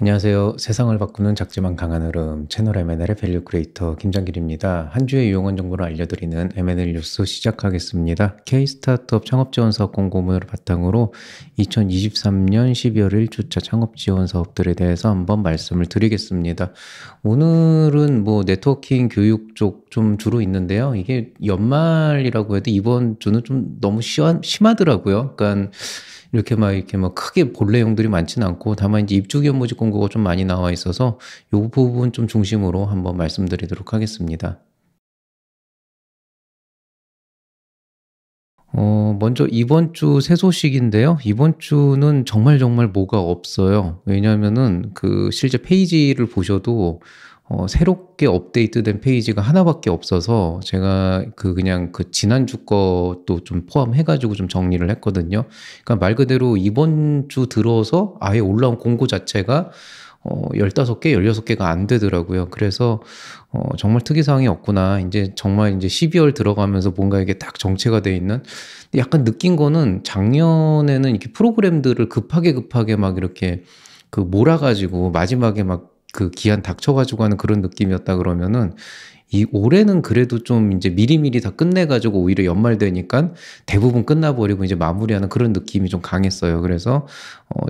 안녕하세요. 세상을 바꾸는 작지만 강한 흐름 채널 M&A의 밸류 크리에이터 김장길입니다. 한 주의 유용한 정보를 알려드리는 M&A 뉴스 시작하겠습니다. K-스타트업 창업지원사업 공고문을 바탕으로 2023년 12월 1주차 창업지원사업들에 대해서 한번 말씀을 드리겠습니다. 오늘은 네트워킹 교육 쪽 좀 주로 있는데요. 이게 연말이라고 해도 이번 주는 좀 너무 심하더라고요. 그러니까 이렇게 막 크게 볼 내용들이 많지는 않고 다만 이제 입주기업 모집 공고가 좀 많이 나와 있어서 요 부분 좀 중심으로 한번 말씀드리도록 하겠습니다. 먼저 이번 주 새 소식인데요. 이번 주는 정말 뭐가 없어요. 왜냐하면은 실제 페이지를 보셔도 새롭게 업데이트된 페이지가 하나밖에 없어서 제가 그냥 지난주 것도 좀 포함해가지고 좀 정리를 했거든요. 그러니까 말 그대로 이번 주 들어서 아예 올라온 공고 자체가 15개, 16개가 안 되더라고요. 그래서 정말 특이사항이 없구나. 이제 정말 이제 12월 들어가면서 뭔가 이게 딱 정체가 돼 있는. 약간 느낀 거는 작년에는 이렇게 프로그램들을 급하게 막 이렇게 몰아가지고 마지막에 막 기한 닥쳐가지고 하는 그런 느낌이었다 그러면은 이 올해는 그래도 좀 이제 미리미리 다 끝내가지고 오히려 연말 되니까 대부분 끝나버리고 이제 마무리하는 그런 느낌이 좀 강했어요. 그래서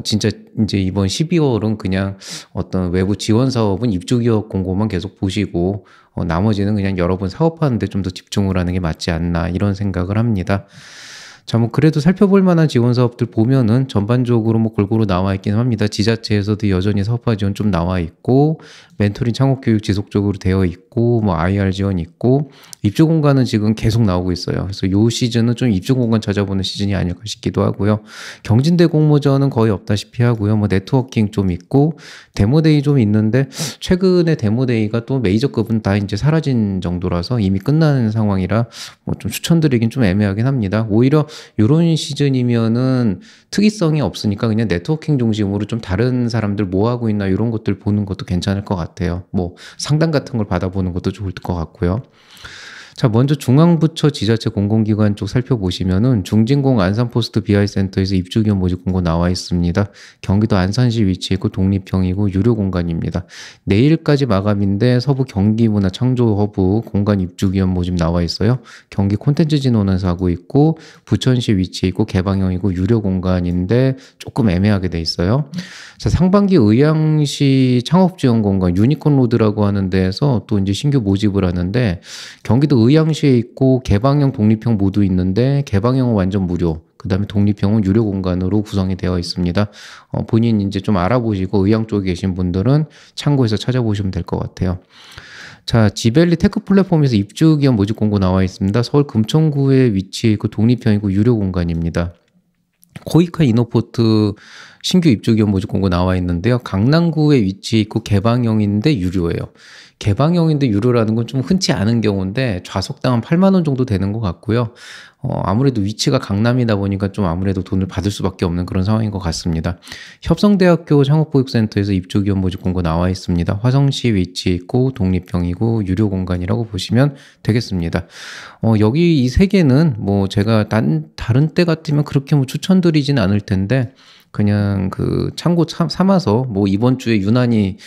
진짜 이제 이번 12월은 그냥 어떤 외부 지원 사업은 입주기업 공고만 계속 보시고 나머지는 그냥 여러분 사업하는데 좀 더 집중을 하는 게 맞지 않나 이런 생각을 합니다. 자, 그래도 살펴볼 만한 지원 사업들 보면은 전반적으로 골고루 나와 있긴 합니다. 지자체에서도 여전히 사업화 지원 좀 나와 있고, 멘토링 창업 교육 지속적으로 되어 있고, IR 지원 있고, 입주 공간은 지금 계속 나오고 있어요. 그래서 요 시즌은 좀 입주 공간 찾아보는 시즌이 아닐까 싶기도 하고요. 경진대 공모전은 거의 없다시피 하고요. 네트워킹 좀 있고, 데모데이 좀 있는데, 최근에 데모데이가 또 메이저급은 다 이제 사라진 정도라서 이미 끝나는 상황이라 좀 추천드리긴 좀 애매하긴 합니다. 오히려 이런 시즌이면은 특이성이 없으니까 그냥 네트워킹 중심으로 좀 다른 사람들 뭐 하고 있나 이런 것들 보는 것도 괜찮을 것 같아요. 상담 같은 걸 받아보는 것도 좋을 것 같고요. 자, 먼저 중앙부처 지자체 공공기관 쪽 살펴보시면은 중진공 안산포스트 BI센터에서 입주기업 모집 공고 나와 있습니다. 경기도 안산시 위치해 있고 독립형이고 유료 공간입니다. 내일까지 마감인데 서부 경기문화 창조 허브 공간 입주기업 모집 나와 있어요. 경기 콘텐츠 진흥원에서 하고 있고 부천시 위치해 있고 개방형이고 유료 공간인데 조금 애매하게 돼 있어요. 자, 상반기 의향시 창업지원공간 유니콘 로드라고 하는 데에서 또 이제 신규 모집을 하는데 경기도 의향시에 있고 개방형 독립형 모두 있는데 개방형은 완전 무료, 그 다음에 독립형은 유료 공간으로 구성이 되어 있습니다. 본인 이제 좀 알아보시고 의향 쪽에 계신 분들은 참고해서 찾아보시면 될 것 같아요. 자, 지벨리 테크 플랫폼에서 입주기업 모집 공고 나와 있습니다. 서울 금천구에 위치해 있고 독립형이고 유료 공간입니다. 코이카 이노포트 신규 입주기업 모집 공고 나와 있는데요. 강남구에 위치해 있고 개방형인데 유료예요. 개방형인데 유료라는 건 좀 흔치 않은 경우인데 좌석당 한 8만 원 정도 되는 것 같고요. 아무래도 위치가 강남이다 보니까 좀 아무래도 돈을 받을 수밖에 없는 그런 상황인 것 같습니다. 협성대학교 창업보육센터에서 입주기업 모집 공고 나와 있습니다. 화성시 위치해 있고 독립형이고 유료 공간이라고 보시면 되겠습니다. 여기 이 세 개는 제가 다른 때 같으면 그렇게 추천드리진 않을 텐데 그냥 참고 삼아서 이번 주에 유난히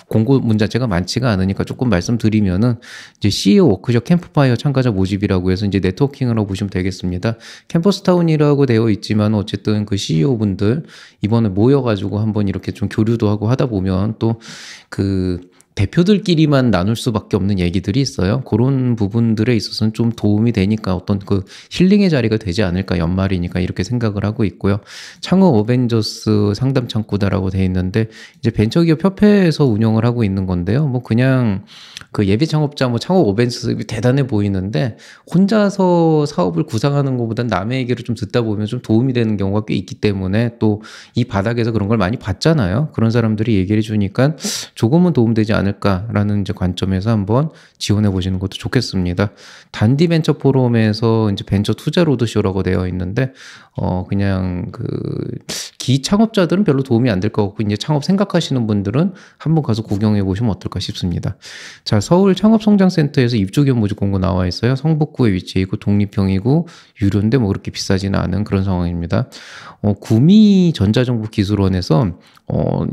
공고문 자체가 많지가 않으니까 조금 말씀드리면은 이제 CEO 워크숍 캠프파이어 참가자 모집이라고 해서 이제 네트워킹을 하고 보시면 되겠습니다. 캠퍼스타운이라고 되어 있지만 어쨌든 CEO 분들 이번에 모여가지고 한번 이렇게 좀 교류도 하고 하다 보면 또 대표들끼리만 나눌 수밖에 없는 얘기들이 있어요. 그런 부분들에 있어서는 좀 도움이 되니까 어떤 힐링의 자리가 되지 않을까, 연말이니까 이렇게 생각을 하고 있고요. 창업 어벤져스 상담 창구다라고 돼 있는데 이제 벤처기업 협회에서 운영을 하고 있는 건데요. 그냥 예비 창업자 창업 어벤져스 대단해 보이는데 혼자서 사업을 구상하는 것보다 남의 얘기를 좀 듣다 보면 좀 도움이 되는 경우가 꽤 있기 때문에 또 이 바닥에서 그런 걸 많이 봤잖아요. 그런 사람들이 얘기를 해주니까 조금은 도움되지 않을까 않을까라는 이제 관점에서 한번 지원해 보시는 것도 좋겠습니다. 단디 벤처 포럼에서 이제 벤처 투자 로드쇼라고 되어 있는데 그냥 그 기창업자들은 별로 도움이 안 될 것 같고 이제 창업 생각하시는 분들은 한번 가서 구경해 보시면 어떨까 싶습니다. 자, 서울 창업성장센터에서 입주기업 모집 공고 나와 있어요. 성북구에 위치해 있고 독립형이고 유료인데 뭐 그렇게 비싸지는 않은 그런 상황입니다. 구미 전자정보기술원에서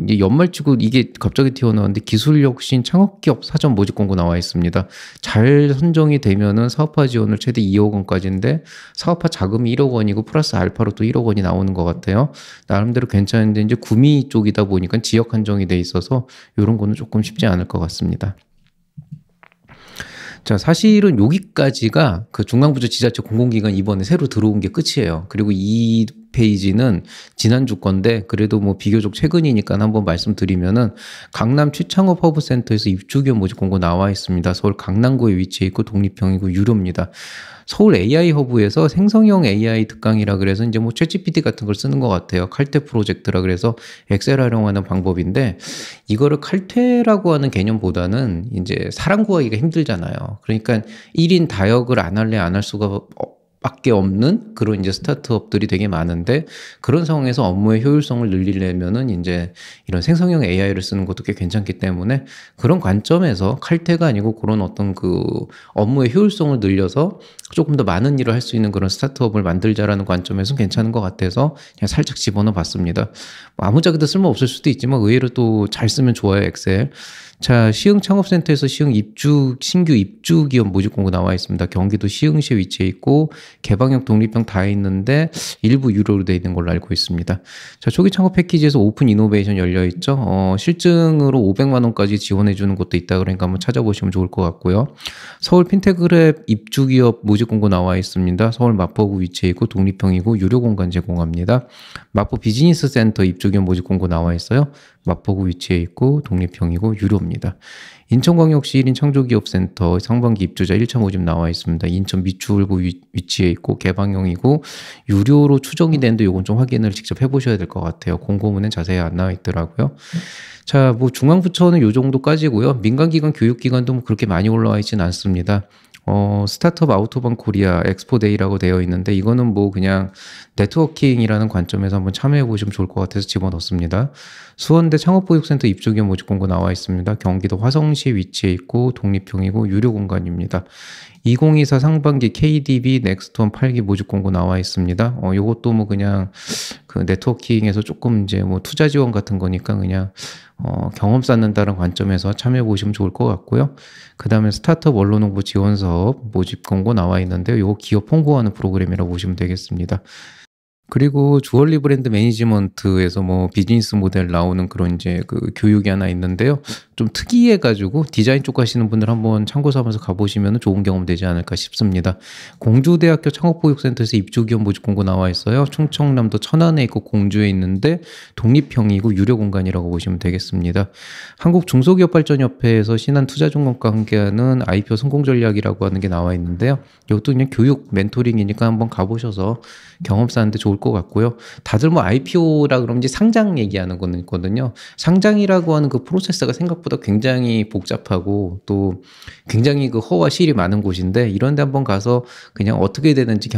이제 연말치고 이게 갑자기 튀어나왔는데 기술혁신 창업기업 사전 모집 공고 나와 있습니다. 잘 선정이 되면은 사업화 지원을 최대 2억 원까지인데 사업화 자금이 1억 원이고 플러스 알파로 또 1억 원이 나오는 것 같아요. 나름대로 괜찮은데 이제 구미 쪽이다 보니까 지역 한정이 돼 있어서 이런 거는 조금 쉽지 않을 것 같습니다. 자, 사실은 여기까지가 그 중앙부처 지자체 공공기관 이번에 새로 들어온 게 끝이에요. 그리고 이 페이지는 지난주 건데 그래도 뭐 비교적 최근이니까 한번 말씀드리면은 강남 취창업 허브센터에서 입주기업 모집 공고 나와 있습니다. 서울 강남구에 위치해 있고 독립형이고 유료입니다. 서울 AI 허브에서 생성형 AI 특강이라 그래서 이제 뭐 챗GPT 같은 걸 쓰는 것 같아요. 칼퇴 프로젝트라 그래서 엑셀 활용하는 방법인데 이거를 칼퇴라고 하는 개념보다는 이제 사람 구하기가 힘들잖아요. 그러니까 1인 다역을 안 할래 안 할 수가 밖에 없는 그런 이제 스타트업들이 되게 많은데 그런 상황에서 업무의 효율성을 늘리려면은 이제 이런 생성형 AI를 쓰는 것도 꽤 괜찮기 때문에 그런 관점에서 칼퇴가 아니고 그런 어떤 그 업무의 효율성을 늘려서 조금 더 많은 일을 할 수 있는 그런 스타트업을 만들자라는 관점에서는 괜찮은 것 같아서 그냥 살짝 집어넣어 봤습니다. 뭐 아무짝에도 쓸모 없을 수도 있지만 의외로 또 잘 쓰면 좋아요, 엑셀. 자, 시흥 창업센터에서 시흥 신규 입주 기업 모집 공고 나와 있습니다. 경기도 시흥시에 위치해 있고 개방형 독립형 다 있는데 일부 유료로 되어 있는 걸로 알고 있습니다. 자, 초기 창업 패키지에서 오픈 이노베이션 열려 있죠. 실증으로 500만 원까지 지원해 주는 곳도 있다 그러니까 한번 찾아보시면 좋을 것 같고요. 서울 핀테그랩 입주 기업 모집 공고 나와 있습니다. 서울 마포구 위치해 있고 독립형이고 유료 공간 제공합니다. 마포 비즈니스 센터 입주 기업 모집 공고 나와 있어요. 마포구 위치해 있고 독립형이고 유료입니다. 인천광역시 1인 창조기업센터 상반기 입주자 1차 모집 나와 있습니다. 인천 미추홀구 위치해 있고 개방형이고 유료로 추정이 되는데 이건 좀 확인을 직접 해보셔야 될 것 같아요. 공고문엔 자세히 안 나와 있더라고요. 자, 뭐 중앙부처는 요 정도까지고요. 민간기관, 교육기관도 뭐 그렇게 많이 올라와 있지는 않습니다. 스타트업 아우토반 코리아 엑스포데이라고 되어 있는데 이거는 뭐 그냥 네트워킹이라는 관점에서 한번 참여해 보시면 좋을 것 같아서 집어넣습니다. 수원대 창업보육센터 입주기업 모집 공고 나와 있습니다. 경기도 화성시에 위치해 있고 독립형이고 유료 공간입니다. 2024 상반기 KDB 넥스트원 8기 모집 공고 나와 있습니다. 요것도 뭐 그냥 그 네트워킹에서 조금 이제 뭐 투자 지원 같은 거니까 그냥 경험 쌓는다는 관점에서 참여해 보시면 좋을 것 같고요. 그 다음에 스타트업 원로 홍보 지원 사업 모집 공고 나와 있는데요. 요거 기업 홍보하는 프로그램이라고 보시면 되겠습니다. 그리고 주얼리 브랜드 매니지먼트에서 뭐 비즈니스 모델 나오는 그런 이제 그 교육이 하나 있는데요. 좀 특이해가지고 디자인 쪽 하시는 분들 한번 참고 삼아서 가보시면 좋은 경험 되지 않을까 싶습니다. 공주대학교 창업보육센터에서 입주기업 모집 공고 나와 있어요. 충청남도 천안에 있고 공주에 있는데 독립형이고 유료 공간이라고 보시면 되겠습니다. 한국중소기업발전협회에서 신한투자증권과 함께하는 IPO 성공전략이라고 하는 게 나와 있는데요. 이것도 그냥 교육 멘토링이니까 한번 가보셔서 경험 쌓는데 좋을 것 같고요. 다들 뭐 IPO라 그러면 이제 상장 얘기하는 거는 있거든요. 상장이라고 하는 그 프로세스가 생각보다 굉장히 복잡하고 또 굉장히 그 허와 실이 많은 곳인데 이런 데 한번 가서 그냥 어떻게 되는지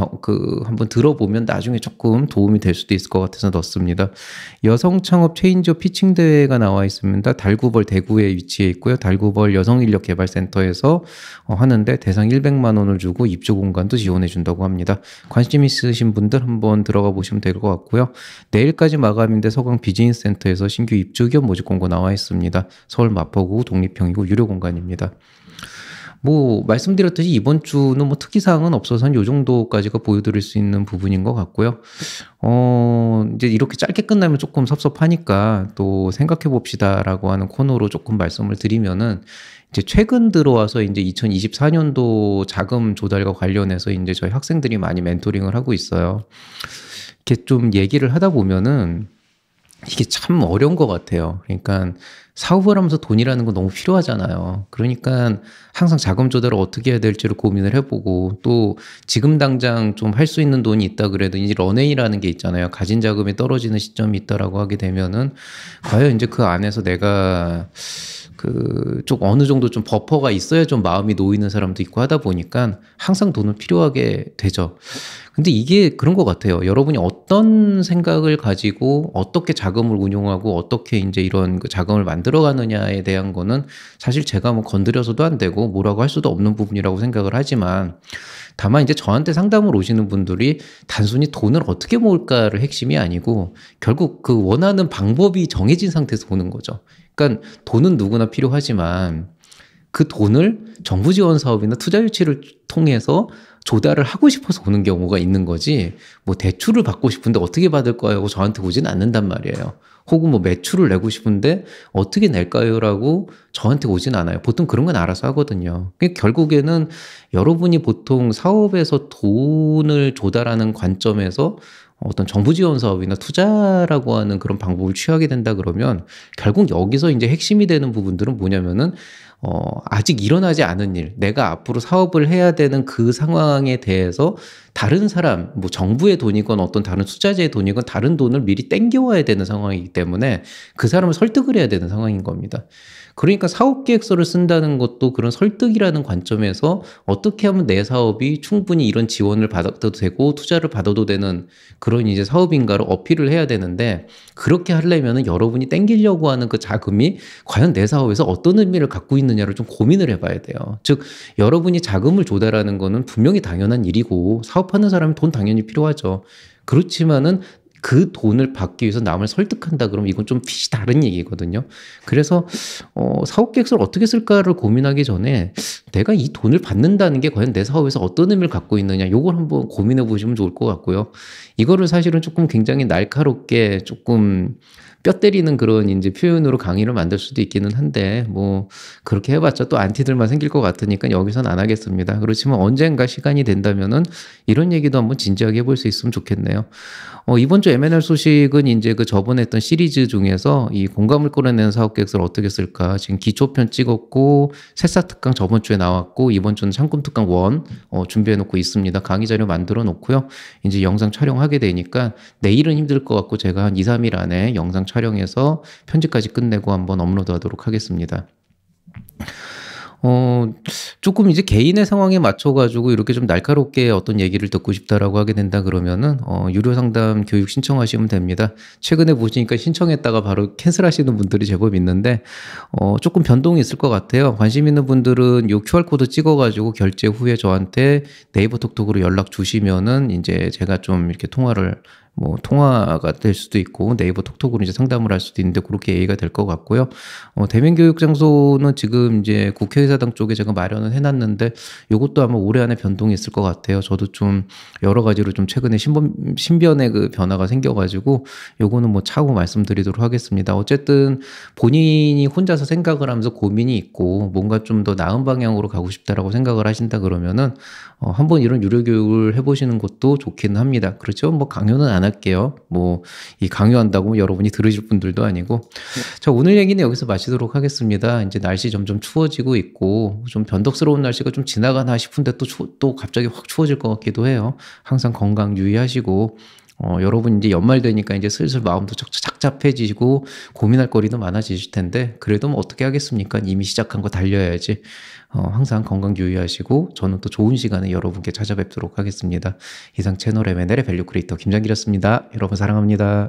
한번 들어보면 나중에 조금 도움이 될 수도 있을 것 같아서 넣습니다. 여성 창업 체인지업 피칭 대회가 나와 있습니다. 달구벌 대구에 위치해 있고요. 달구벌 여성인력개발센터에서 하는데 대상 100만 원을 주고 입주 공간도 지원해 준다고 합니다. 관심 있으신 분들 한번 들어가 보시면 될 것 같고요. 내일까지 마감인데 서강 비즈니스센터에서 신규 입주기업 모집 공고 나와 있습니다. 서울 마포구 독립형이고 유료 공간입니다. 뭐 말씀드렸듯이 이번 주는 뭐 특이사항은 없어서 한 요 정도까지가 보여드릴 수 있는 부분인 것 같고요. 이제 이렇게 짧게 끝나면 조금 섭섭하니까 또 생각해 봅시다라고 하는 코너로 조금 말씀을 드리면은 이제 최근 들어와서 이제 2024년도 자금 조달과 관련해서 이제 저희 학생들이 많이 멘토링을 하고 있어요. 이렇게 좀 얘기를 하다 보면은 이게 참 어려운 것 같아요. 그러니까 사업을 하면서 돈이라는 건 너무 필요하잖아요. 그러니까 항상 자금 조달을 어떻게 해야 될지를 고민을 해보고 또 지금 당장 좀 할 수 있는 돈이 있다 그래도 이제 런웨이라는 게 있잖아요. 가진 자금이 떨어지는 시점이 있다라고 하게 되면은 과연 이제 그 안에서 내가 좀 어느 정도 좀 버퍼가 있어야 좀 마음이 놓이는 사람도 있고 하다 보니까 항상 돈을 필요하게 되죠. 근데 이게 그런 것 같아요. 여러분이 어떤 생각을 가지고 어떻게 자금을 운용하고 어떻게 이제 이런 그 자금을 만들어가느냐에 대한 거는 사실 제가 뭐 건드려서도 안 되고 뭐라고 할 수도 없는 부분이라고 생각을 하지만 다만 이제 저한테 상담을 오시는 분들이 단순히 돈을 어떻게 모을까를 핵심이 아니고 결국 그 원하는 방법이 정해진 상태에서 오는 거죠. 그러니까 돈은 누구나 필요하지만 그 돈을 정부 지원 사업이나 투자 유치를 통해서 조달을 하고 싶어서 오는 경우가 있는 거지 뭐 대출을 받고 싶은데 어떻게 받을까요? 하고 저한테 오지는 않는단 말이에요. 혹은 뭐 매출을 내고 싶은데 어떻게 낼까요? 라고 저한테 오진 않아요. 보통 그런 건 알아서 하거든요. 그러니까 결국에는 여러분이 보통 사업에서 돈을 조달하는 관점에서 어떤 정부 지원 사업이나 투자라고 하는 그런 방법을 취하게 된다 그러면 결국 여기서 이제 핵심이 되는 부분들은 뭐냐면은 아직 일어나지 않은 일, 내가 앞으로 사업을 해야 되는 그 상황에 대해서 다른 사람, 뭐 정부의 돈이건 어떤 다른 투자자의 돈이건 다른 돈을 미리 땡겨와야 되는 상황이기 때문에 그 사람을 설득을 해야 되는 상황인 겁니다. 그러니까 사업계획서를 쓴다는 것도 그런 설득이라는 관점에서 어떻게 하면 내 사업이 충분히 이런 지원을 받아도 되고 투자를 받아도 되는 그런 이제 사업인가를 어필을 해야 되는데 그렇게 하려면은 여러분이 땡기려고 하는 그 자금이 과연 내 사업에서 어떤 의미를 갖고 있느냐를 좀 고민을 해봐야 돼요. 즉 여러분이 자금을 조달하는 거는 분명히 당연한 일이고 사업하는 사람이 돈 당연히 필요하죠. 그렇지만은 그 돈을 받기 위해서 남을 설득한다 그러면 이건 좀 핏이 다른 얘기거든요. 그래서 사업 계획서를 어떻게 쓸까를 고민하기 전에 내가 이 돈을 받는다는 게 과연 내 사업에서 어떤 의미를 갖고 있느냐 이걸 한번 고민해 보시면 좋을 것 같고요. 이거를 사실은 조금 굉장히 날카롭게 조금 뼈 때리는 그런 이제 표현으로 강의를 만들 수도 있기는 한데 뭐 그렇게 해봤자 또 안티들만 생길 것 같으니까 여기서는 안 하겠습니다. 그렇지만 언젠가 시간이 된다면은 이런 얘기도 한번 진지하게 해볼 수 있으면 좋겠네요. 이번 주 M&A 소식은 이제 그 저번에 했던 시리즈 중에서 이 공감을 끌어내는 사업 계획서를 어떻게 쓸까 지금 기초편 찍었고 새싹 특강 저번 주에 나왔고 이번 주는 상금 특강 1 준비해 놓고 있습니다. 강의 자료 만들어 놓고요. 이제 영상 촬영하게 되니까 내일은 힘들 것 같고 제가 한 2, 3일 안에 영상 촬영해서 편집까지 끝내고 한번 업로드하도록 하겠습니다. 조금 이제 개인의 상황에 맞춰가지고 이렇게 좀 날카롭게 어떤 얘기를 듣고 싶다라고 하게 된다 그러면은, 유료 상담 교육 신청하시면 됩니다. 최근에 보시니까 신청했다가 바로 캔슬하시는 분들이 제법 있는데, 조금 변동이 있을 것 같아요. 관심 있는 분들은 요 QR코드 찍어가지고 결제 후에 저한테 네이버 톡톡으로 연락 주시면은 이제 제가 좀 이렇게 통화가 될 수도 있고 네이버 톡톡으로 이제 상담을 할 수도 있는데 그렇게 얘기가 될 것 같고요. 대면 교육 장소는 지금 이제 국회의사당 쪽에 제가 마련을 해놨는데 이것도 아마 올해 안에 변동이 있을 것 같아요. 저도 좀 여러 가지로 좀 최근에 신변의 그 변화가 생겨가지고 요거는 뭐 차후 말씀드리도록 하겠습니다. 어쨌든 본인이 혼자서 생각을 하면서 고민이 있고 뭔가 좀 더 나은 방향으로 가고 싶다라고 생각을 하신다 그러면은 한번 이런 유료 교육을 해보시는 것도 좋기는 합니다. 그렇죠? 뭐 강요는 안 할게요. 뭐 이 강요한다고 여러분이 들으실 분들도 아니고. 자, 오늘 얘기는 여기서 마치도록 하겠습니다. 이제 날씨 점점 추워지고 있고 좀 변덕스러운 날씨가 좀 지나가나 싶은데 또 갑자기 확 추워질 것 같기도 해요. 항상 건강 유의하시고 여러분 이제 연말 되니까 이제 슬슬 마음도 착잡해지고 고민할 거리도 많아지실 텐데 그래도 뭐 어떻게 하겠습니까? 이미 시작한 거 달려야지. 항상 건강 유의하시고 저는 또 좋은 시간에 여러분께 찾아뵙도록 하겠습니다. 이상 채널 M&A의 밸류 크리에이터 김장길이었습니다. 여러분 사랑합니다.